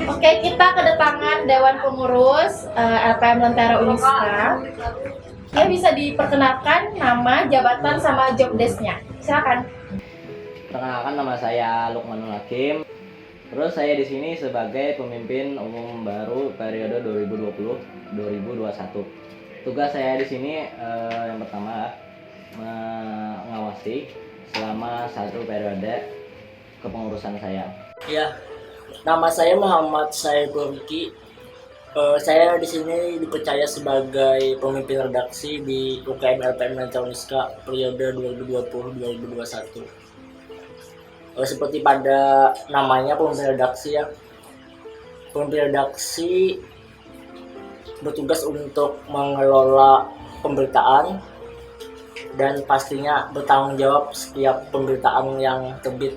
Oke, kita kedatangan Dewan Pengurus LPM Lentera Uniska. Ya, bisa diperkenalkan nama, jabatan, sama job desk-nya. Silakan. Perkenalkan, nama saya Lukmanul Hakim. Terus saya di sini sebagai pemimpin umum baru periode 2020-2021. Tugas saya di sini yang pertama mengawasi selama satu periode kepengurusan saya. Ya, nama saya Muhammad Saiful Riki. Saya di sini dipercaya sebagai pemimpin redaksi di UKM LPM Lentera Uniska periode 2020-2021. Seperti pada namanya pemimpin redaksi ya. Pemimpin redaksi bertugas untuk mengelola pemberitaan dan pastinya bertanggung jawab setiap pemberitaan yang terbit.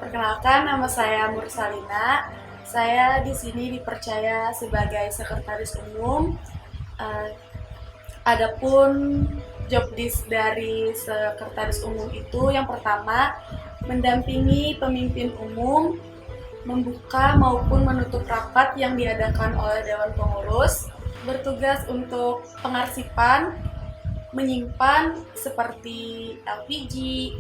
Perkenalkan, nama saya Mursalina. Saya di sini dipercaya sebagai sekretaris umum. Adapun job desk dari sekretaris umum itu yang pertama mendampingi pemimpin umum membuka maupun menutup rapat yang diadakan oleh Dewan Pengurus, bertugas untuk pengarsipan, menyimpan seperti LPG,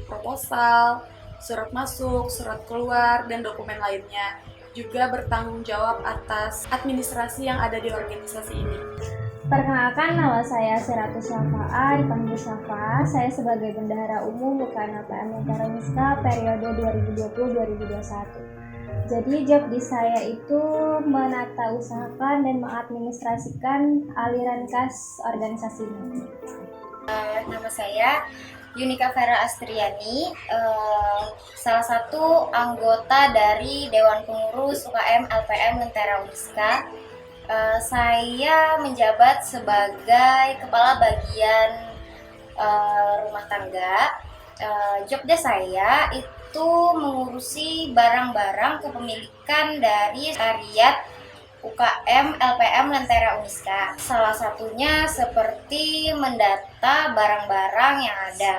proposal, surat masuk, surat keluar, dan dokumen lainnya. Juga bertanggung jawab atas administrasi yang ada di organisasi ini. Perkenalkan, nama saya Siratus Syafa'a, dipanggil Syafa. Saya sebagai Bendahara Umum UKM LPM Lentera Uniska periode 2020-2021. Jadi job di saya itu menata usahakan dan mengadministrasikan aliran kas organisasi ini. Nama saya Yunika Vera Astriani, salah satu anggota dari Dewan Pengurus UKM LPM Lentera Uniska. Saya menjabat sebagai Kepala Bagian Rumah Tangga. Job desk saya itu mengurusi barang-barang kepemilikan dari sekretariat UKM LPM Lentera Uniska. Salah satunya seperti mendata barang-barang yang ada.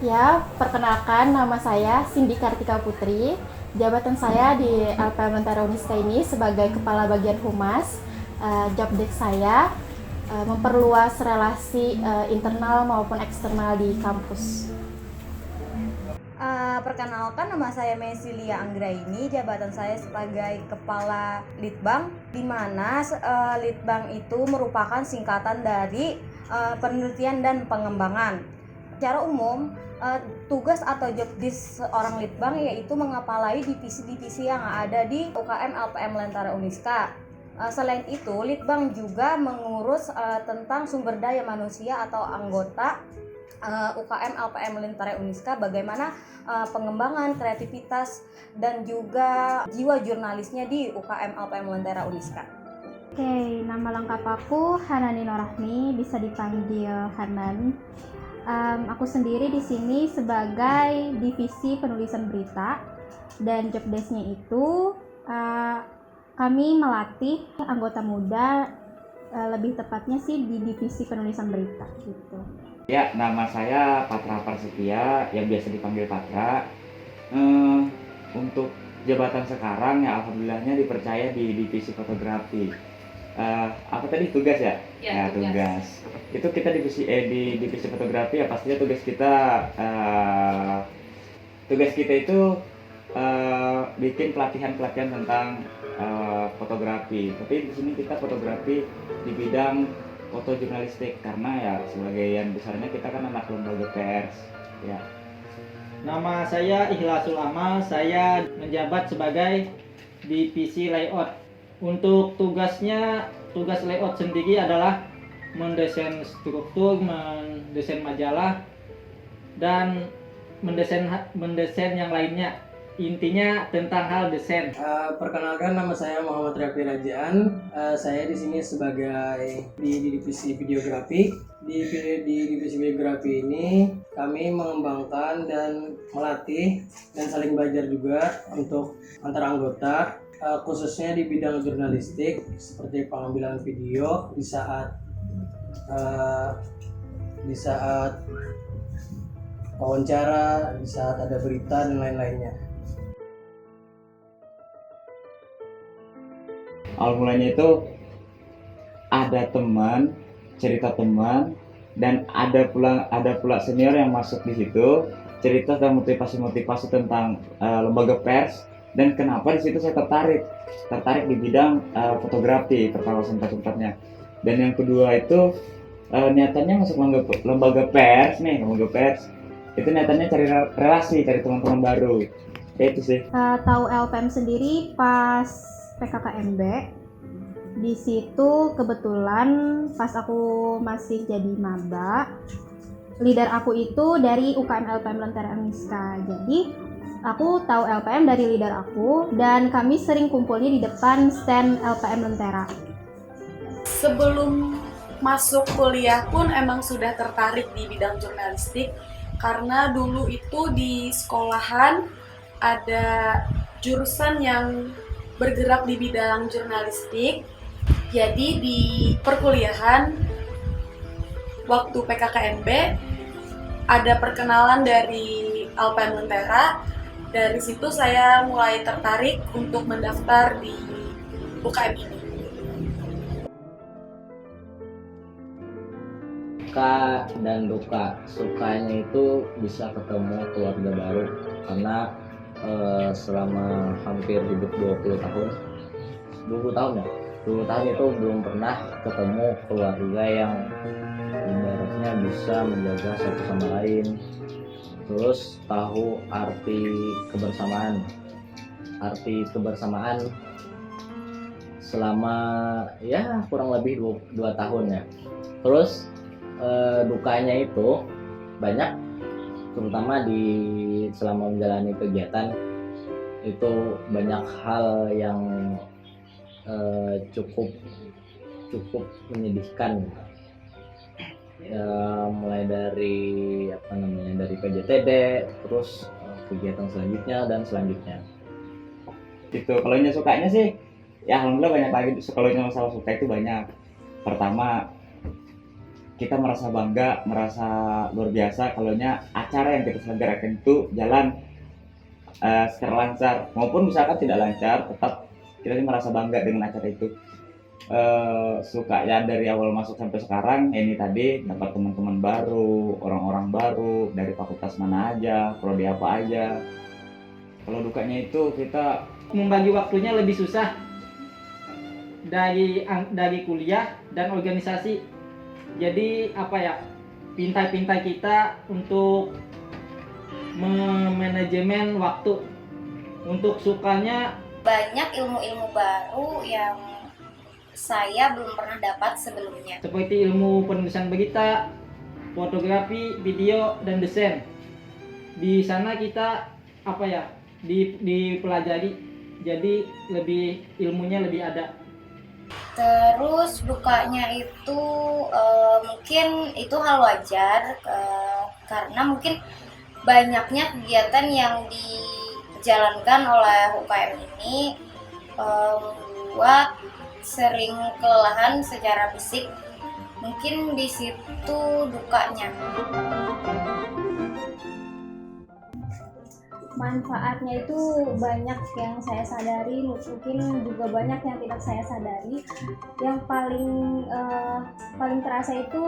Ya, perkenalkan, nama saya Cindy Kartika Putri. Jabatan saya di LPM Lentera Uniska ini sebagai Kepala Bagian Humas. Job desk saya memperluas relasi internal maupun eksternal di kampus. Perkenalkan, nama saya Mesilia Anggraini. Jabatan saya sebagai Kepala Litbang, di mana Litbang itu merupakan singkatan dari penelitian dan pengembangan. Secara umum, tugas atau job desk seorang Litbang yaitu mengepalai divisi-divisi yang ada di UKM LPM Lentera Uniska. Selain itu, Litbang juga mengurus tentang sumber daya manusia atau anggota UKM LPM Lentera Uniska, bagaimana pengembangan kreativitas dan juga jiwa jurnalisnya di UKM LPM Lentera Uniska. Oke, nama lengkap aku Hanani Norahmi, bisa dipanggil Hanan. Aku sendiri di sini sebagai divisi penulisan berita, dan job desk-nya itu kami melatih anggota muda, lebih tepatnya sih di divisi penulisan berita gitu. Ya, nama saya Patra Prasetya, yang biasa dipanggil Patra. Untuk jabatan sekarang ya alhamdulillahnya dipercaya di divisi fotografi. Apa tadi, tugas ya? Ya, tugas. Itu kita di divisi fotografi ya, pastinya tugas kita itu bikin pelatihan tentang fotografi. Tapi di sini kita fotografi di bidang foto jurnalistik, karena ya sebagian besarnya kita kan anak lembaga pers ya. Nama saya Ikhlasul Amal, saya menjabat sebagai divisi layout. Untuk tugas layout sendiri adalah mendesain struktur, mendesain majalah, dan mendesain yang lainnya. Intinya tentang hal desain. Perkenalkan, nama saya Muhammad Rafi Rajaan. Saya di sini sebagai di divisi videografi. Di divisi videografi ini kami mengembangkan dan melatih dan saling belajar juga untuk antar anggota, khususnya di bidang jurnalistik seperti pengambilan video di saat wawancara, di saat ada berita dan lain-lainnya. awal mulanya itu ada teman, cerita teman, dan ada pula senior yang masuk di situ cerita tentang motivasi tentang lembaga pers, dan kenapa di situ saya tertarik di bidang fotografi pertama tempatnya. Dan yang kedua itu niatannya masuk lembaga pers itu niatannya cari relasi, cari teman-teman baru. Itu sih. Tahu LPM sendiri pas PKKMB. Di situ kebetulan pas aku masih jadi maba, leader aku itu dari UKM LPM Lentera Uniska. Jadi aku tahu LPM dari leader aku, dan kami sering kumpulnya di depan stand LPM Lentera. Sebelum masuk kuliah pun emang sudah tertarik di bidang jurnalistik, karena dulu itu di sekolahan ada jurusan yang bergerak di bidang jurnalistik. Jadi di perkuliahan waktu PKKMB ada perkenalan dari LPM Lentera. Dari situ saya mulai tertarik untuk mendaftar di UKM ini. Suka dan duka. Sukanya itu bisa ketemu keluarga baru, karena selama hampir hidup 20 tahun itu belum pernah ketemu keluarga yang ibaratnya bisa menjaga satu sama lain. Terus tahu arti kebersamaan selama ya kurang lebih 2 tahun ya. Terus dukanya itu banyak, terutama selama menjalani kegiatan itu banyak hal yang cukup menyedihkan. Ya, mulai dari dari PJTD, terus kegiatan selanjutnya. Gitu. Kalau sukanya sih ya alhamdulillah banyak lagi. Kalau masalah suka itu banyak. Pertama, kita merasa bangga, merasa luar biasa kalau acara yang kita selenggarakan itu jalan secara lancar, maupun misalkan tidak lancar, tetap kita merasa bangga dengan acara itu. Suka ya dari awal masuk sampai sekarang ini tadi dapat teman-teman baru, orang-orang baru dari fakultas mana aja, prodi apa aja. Kalau dukanya itu kita Membagi waktunya lebih susah dari kuliah dan organisasi. Jadi pintai-pintai kita untuk memanajemen waktu. Untuk sukanya Banyak ilmu-ilmu baru yang saya belum pernah dapat sebelumnya. seperti ilmu penulisan berita, fotografi, video, dan desain. Di sana kita dipelajari, jadi ilmunya lebih ada. Terus dukanya itu mungkin itu hal wajar, karena mungkin banyaknya kegiatan yang dijalankan oleh UKM ini membuat sering kelelahan secara fisik. Mungkin di situ dukanya. Manfaatnya itu banyak yang saya sadari, mungkin juga banyak yang tidak saya sadari. Yang paling terasa itu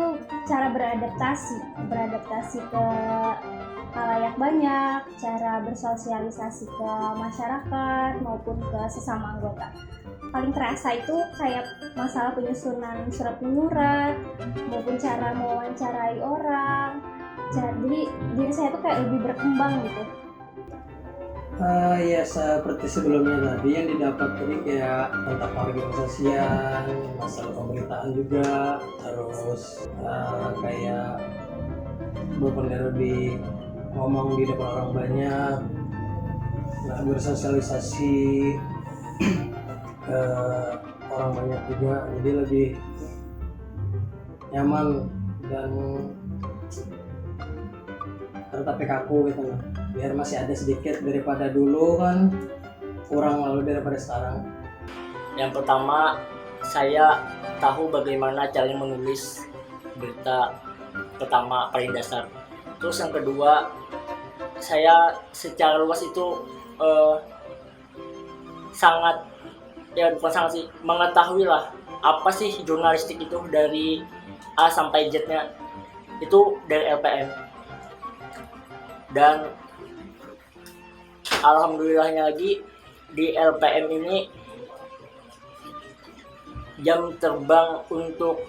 cara beradaptasi ke halayak banyak, cara bersosialisasi ke masyarakat maupun ke sesama anggota. Paling terasa itu kayak masalah penyusunan surat menyurat maupun cara mewawancarai orang. Jadi diri saya tuh kayak lebih berkembang gitu. Ya seperti sebelumnya tadi yang didapat tadi kayak tentang organisasian, masalah pemerintahan juga, terus kayak berpendara ngomong di depan orang banyak, bersosialisasi ke orang banyak juga, jadi lebih nyaman dan tetap kaku gitu loh. Biar masih ada sedikit daripada dulu kan kurang lalu daripada sekarang. Yang pertama, saya tahu bagaimana caranya menulis berita pertama paling dasar. Terus yang kedua, saya secara luas itu sangat ya bukan sangat sih, mengetahui lah apa sih jurnalistik itu dari A sampai Z-nya itu dari LPM. Dan alhamdulillahnya lagi di LPM ini jam terbang untuk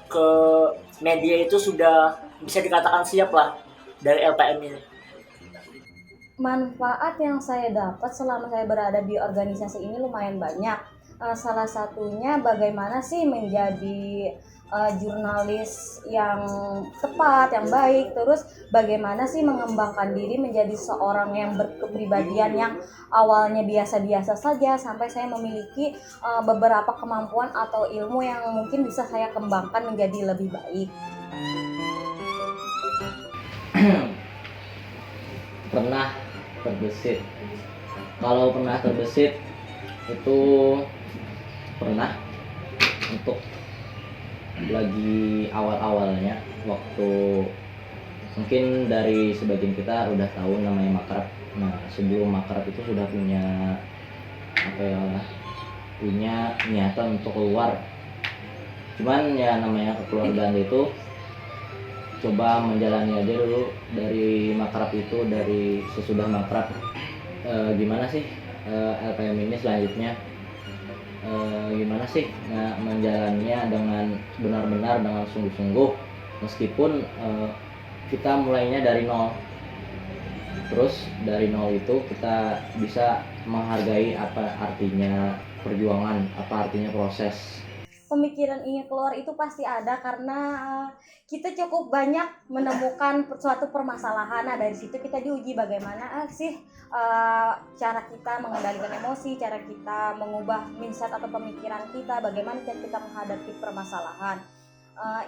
ke media itu sudah bisa dikatakan siap lah dari LPM ini. Manfaat yang saya dapat selama saya berada di organisasi ini lumayan banyak. Salah satunya bagaimana sih menjadi jurnalis yang tepat, yang baik. Terus bagaimana sih mengembangkan diri menjadi seorang yang berkepribadian yang awalnya biasa-biasa saja sampai saya memiliki beberapa kemampuan atau ilmu yang mungkin bisa saya kembangkan menjadi lebih baik. Pernah terbesit. Kalau pernah terbesit itu pernah untuk lagi awal-awalnya, waktu mungkin dari sebagian kita udah tahu namanya makrab. Nah, sebelum makrab itu sudah punya punya niatan untuk keluar. Cuman ya namanya kekeluargaan itu coba menjalani aja dulu dari makrab itu, dari sesudah makrab gimana sih LPM ini selanjutnya, gimana sih menjalaninya dengan benar-benar, dengan sungguh-sungguh, meskipun kita mulainya dari nol. Terus dari nol itu kita bisa menghargai apa artinya perjuangan, apa artinya proses. Pemikiran ingin keluar itu pasti ada karena kita cukup banyak menemukan suatu permasalahan. Nah, dari situ kita diuji bagaimana sih cara kita mengendalikan emosi, cara kita mengubah mindset atau pemikiran kita, bagaimana cara kita menghadapi permasalahan.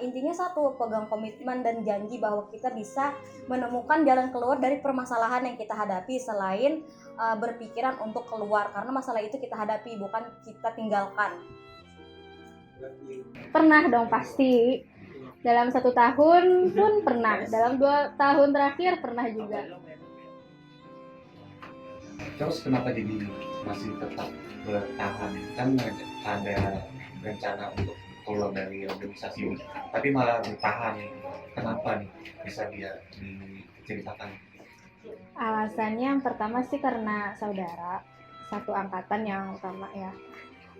Intinya satu, pegang komitmen dan janji bahwa kita bisa menemukan jalan keluar dari permasalahan yang kita hadapi selain berpikiran untuk keluar, karena masalah itu kita hadapi, bukan kita tinggalkan. Pernah dong pasti. Dalam 1 tahun pun pernah. Dalam 2 tahun terakhir pernah juga. Terus kenapa jadi masih tetap bertahan? Kan ada rencana untuk keluar dari organisasi ini, tapi malah bertahan. Kenapa nih? Bisa dia diceritakan? Alasannya yang pertama sih karena saudara, satu angkatan yang utama ya.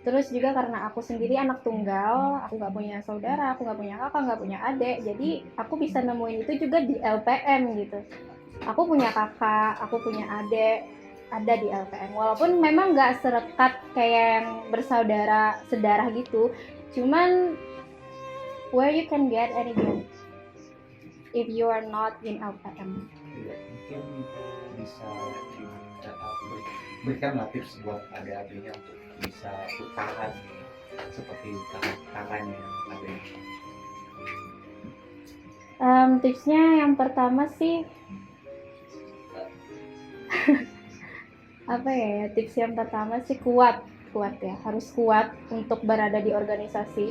Terus juga karena aku sendiri anak tunggal, aku nggak punya saudara, aku nggak punya kakak, nggak punya adik, jadi aku bisa nemuin itu juga di LPM gitu. Aku punya kakak, aku punya adik, ada di LPM. Walaupun memang nggak serekat kayak yang bersaudara sedarah gitu, cuman where you can get anything if you are not in LPM. Mungkin bisa berikan tips buat adik-adiknya untuk bisa bertahan seperti kakaknya yang ada ini. Tipsnya yang pertama sih apa ya? Tips yang pertama sih kuat ya, harus kuat untuk berada di organisasi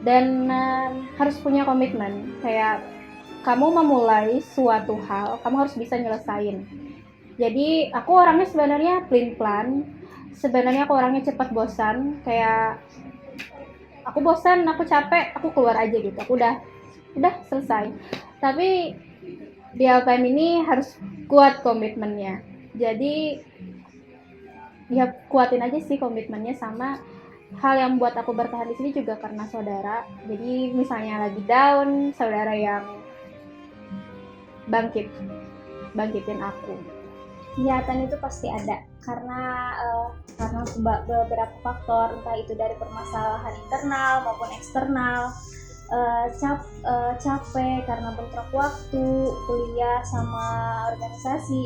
dan harus punya komitmen. Kayak kamu memulai suatu hal, kamu harus bisa nyelesain. Jadi aku orangnya sebenarnya plan. Sebenarnya aku orangnya cepat bosan, kayak aku bosan, aku capek, aku keluar aja gitu. Aku udah selesai. Tapi di LPM ini harus kuat komitmennya. Jadi ya kuatin aja sih komitmennya, sama hal yang buat aku bertahan di sini juga karena saudara. Jadi misalnya lagi down, saudara yang bangkitin aku. Niatan itu pasti ada karena beberapa faktor, entah itu dari permasalahan internal maupun eksternal, capek karena bentrok waktu kuliah sama organisasi.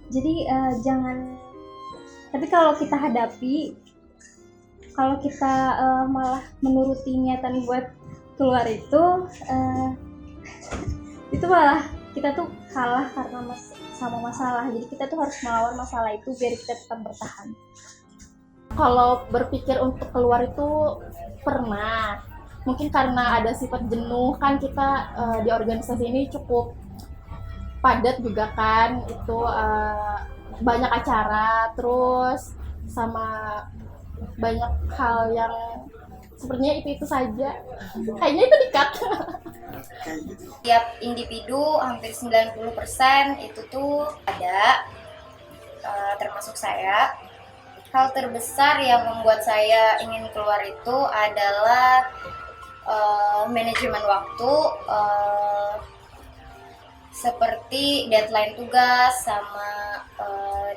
Jadi jangan, tapi kalau kita hadapi, kalau kita malah menuruti niatan buat keluar itu malah kita tuh kalah karena sama masalah. Jadi kita tuh harus melawan masalah itu biar kita tetap bertahan. Kalau berpikir untuk keluar itu pernah, mungkin karena ada sifat jenuh kan kita di organisasi ini cukup padat juga kan, itu banyak acara, terus sama banyak hal yang sepertinya itu saja. Kayaknya itu di-cut. Tiap individu hampir 90% itu tuh ada, termasuk saya. Hal terbesar yang membuat saya ingin keluar itu adalah manajemen waktu, seperti deadline tugas sama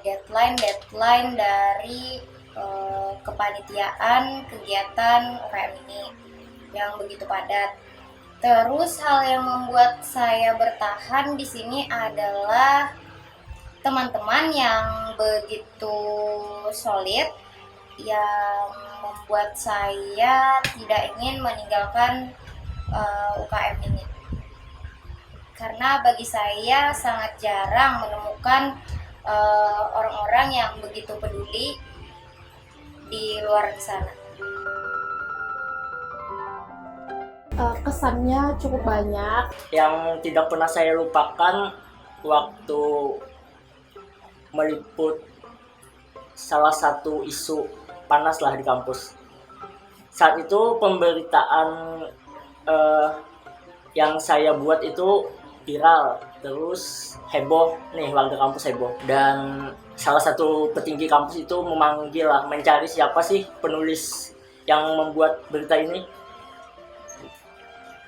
deadline dari kepanitiaan kegiatan UKM ini yang begitu padat. Terus hal yang membuat saya bertahan di sini adalah teman-teman yang begitu solid, yang membuat saya tidak ingin meninggalkan UKM ini. Karena bagi saya sangat jarang menemukan orang-orang yang begitu peduli di luar sana. Kesannya cukup banyak. Yang tidak pernah saya lupakan waktu meliput salah satu isu panas lah di kampus. Saat itu pemberitaan yang saya buat itu viral, terus heboh nih, warga kampus heboh, dan salah satu petinggi kampus itu memanggil lah, mencari siapa sih penulis yang membuat berita ini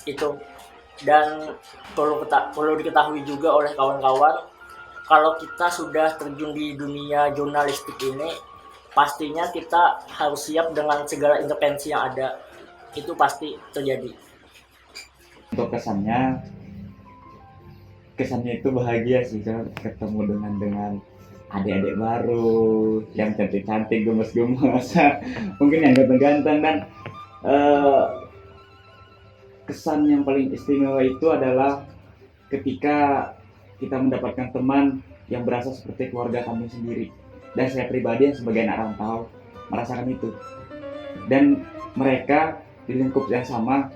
itu. Dan perlu diketahui juga oleh kawan-kawan, kalau kita sudah terjun di dunia jurnalistik ini, pastinya kita harus siap dengan segala intervensi yang ada. Itu pasti terjadi. Untuk kesannya itu bahagia sih, ketemu dengan adik-adik baru yang cantik-cantik, gemes-gemes, mungkin yang ganteng-ganteng. Dan kesan yang paling istimewa itu adalah ketika kita mendapatkan teman yang berasa seperti keluarga kami sendiri. Dan saya pribadi yang sebagai anak rantau merasakan itu. Dan mereka di lingkup yang sama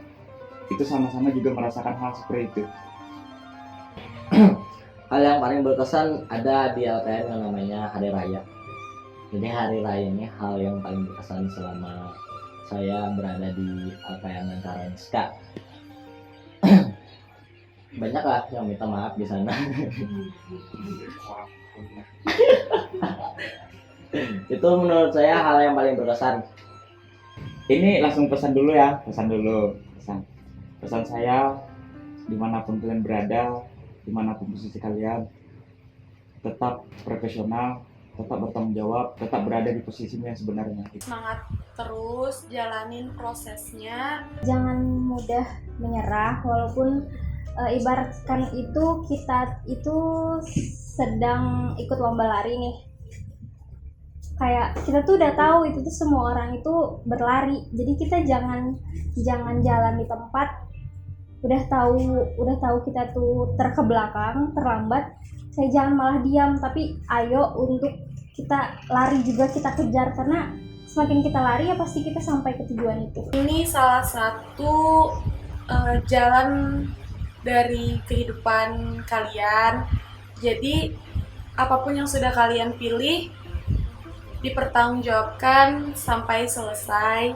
itu sama-sama juga merasakan hal seperti itu. Hal yang paling berkesan ada di LPM yang namanya Hari Raya. Jadi Hari Raya ini hal yang paling berkesan selama saya berada di LPM Lentera Uniska. Banyak lah yang minta maaf di sana. Itu menurut saya hal yang paling berkesan. Ini langsung pesan dulu ya, pesan saya, dimanapun kalian berada, dimanapun posisi kalian, tetap profesional, tetap bertanggung jawab, tetap berada di posisinya yang sebenarnya. Semangat terus, jalanin prosesnya. Jangan mudah menyerah, walaupun ibaratkan itu kita itu sedang ikut lomba lari nih. Kayak kita tuh udah tahu itu tuh semua orang itu berlari. Jadi kita jangan jalan di tempat udah tahu kita tuh terkebelakang, terlambat. Saya jangan malah diam, tapi ayo untuk kita lari juga, kita kejar, karena semakin kita lari ya pasti kita sampai ke tujuan itu. Ini salah satu jalan dari kehidupan kalian. Jadi apapun yang sudah kalian pilih dipertanggungjawabkan sampai selesai.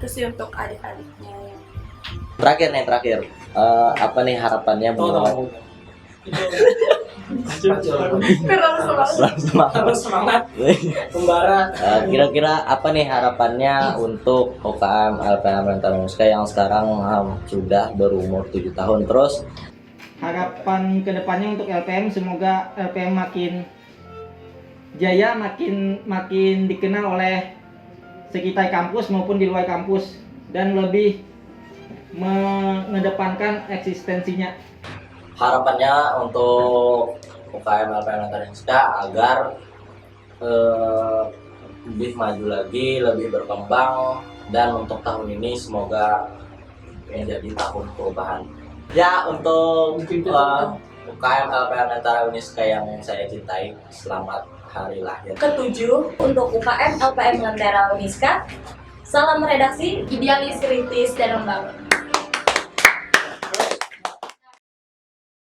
Terus untuk adik-adiknya. Terakhir. Apa nih harapannya buat semangat Pembara. Kira-kira apa nih harapannya untuk UKM LPM Lentera Uniska yang sekarang sudah berumur 7 tahun? Terus harapan kedepannya untuk LPM, semoga LPM makin jaya, makin dikenal oleh sekitar kampus maupun di luar kampus, dan lebih mengedepankan eksistensinya. Harapannya untuk UKM LPM Lentera Uniska agar lebih maju lagi, lebih berkembang, dan untuk tahun ini semoga menjadi tahun perubahan. Ya, untuk UKM LPM Lentera Uniska yang saya cintai, selamat hari lahir Ketujuh, untuk UKM LPM Lentera Uniska, salam redaksi, Idealis, kritis, dan membangun.